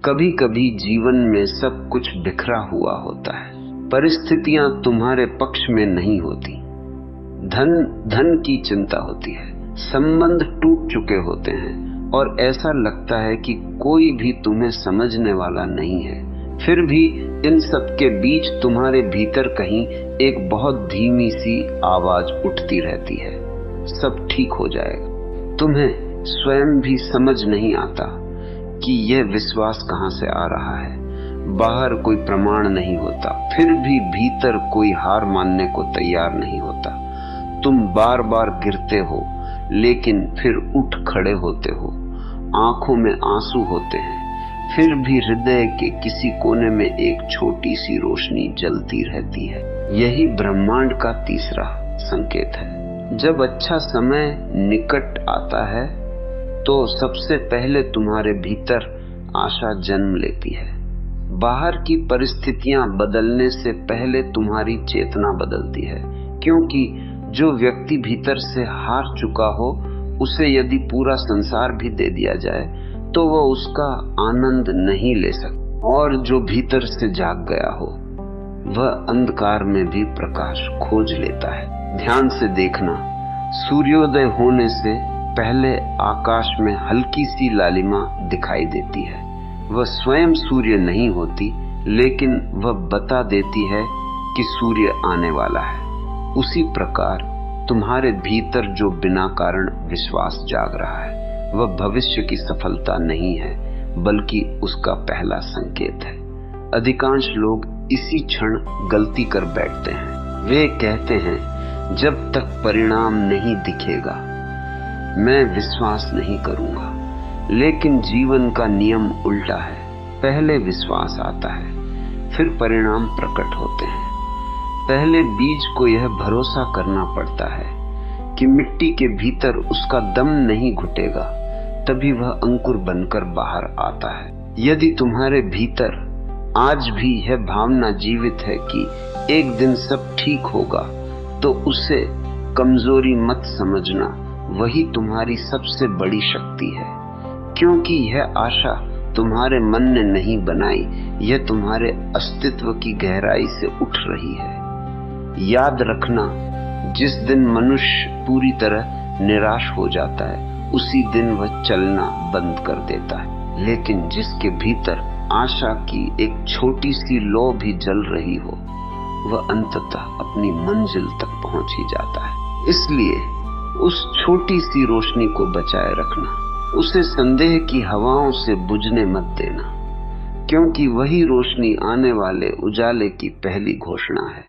कभी कभी जीवन में सब कुछ बिखरा हुआ होता है, परिस्थितियां तुम्हारे पक्ष में नहीं होती, धन की चिंता होती है, संबंध टूट चुके होते हैं और ऐसा लगता है कि कोई भी तुम्हें समझने वाला नहीं है। फिर भी इन सब के बीच तुम्हारे भीतर कहीं एक बहुत धीमी सी आवाज उठती रहती है, सब ठीक हो जाएगा। तुम्हें स्वयं भी समझ नहीं आता कि यह विश्वास कहां से आ रहा है। बाहर कोई प्रमाण नहीं होता, फिर भी भीतर कोई हार मानने को तैयार नहीं होता। तुम बार बार गिरते हो लेकिन फिर उठ खड़े होते हो, आंखों में आंसू होते हैं, फिर भी हृदय के किसी कोने में एक छोटी सी रोशनी जलती रहती है। यही ब्रह्मांड का तीसरा संकेत है। जब अच्छा समय निकट आता है तो सबसे पहले तुम्हारे भीतर आशा जन्म लेती है। बाहर की परिस्थितियां बदलने से पहले तुम्हारी चेतना बदलती है, क्योंकि जो व्यक्ति भीतर से हार चुका हो उसे यदि पूरा संसार भी दे दिया जाए तो वह उसका आनंद नहीं ले सकता, और जो भीतर से जाग गया हो वह अंधकार में भी प्रकाश खोज लेता है। ध्यान से देखना, सूर्योदय होने से पहले आकाश में हल्की सी लालिमा दिखाई देती है। वह स्वयं सूर्य नहीं होती, लेकिन वह बता देती है कि सूर्य आने वाला है। उसी प्रकार तुम्हारे भीतर जो बिना कारण विश्वास जाग रहा है वह भविष्य की सफलता नहीं है, बल्कि उसका पहला संकेत है। अधिकांश लोग इसी क्षण गलती कर बैठते हैं। वे कहते हैं जब तक परिणाम नहीं दिखेगा मैं विश्वास नहीं करूंगा, लेकिन जीवन का नियम उल्टा है। पहले विश्वास आता है, फिर परिणाम प्रकट होते हैं। पहले बीज को यह भरोसा करना पड़ता है कि मिट्टी के भीतर उसका दम नहीं घुटेगा, तभी वह अंकुर बनकर बाहर आता है। यदि तुम्हारे भीतर आज भी यह भावना जीवित है कि एक दिन सब ठीक होगा, तो उसे कमजोरी मत समझना, वही तुम्हारी सबसे बड़ी शक्ति है। क्योंकि यह आशा तुम्हारे मन ने नहीं बनाई, यह तुम्हारे अस्तित्व की गहराई से उठ रही है। याद रखना, जिस दिन मनुष्य पूरी तरह निराश हो जाता है उसी दिन वह चलना बंद कर देता है, लेकिन जिसके भीतर आशा की एक छोटी सी लौ भी जल रही हो वह अंततः अपनी मंजिल तक पहुंच ही जाता है। इसलिए उस छोटी सी रोशनी को बचाए रखना, उसे संदेह की हवाओं से बुझने मत देना, क्योंकि वही रोशनी आने वाले उजाले की पहली घोषणा है।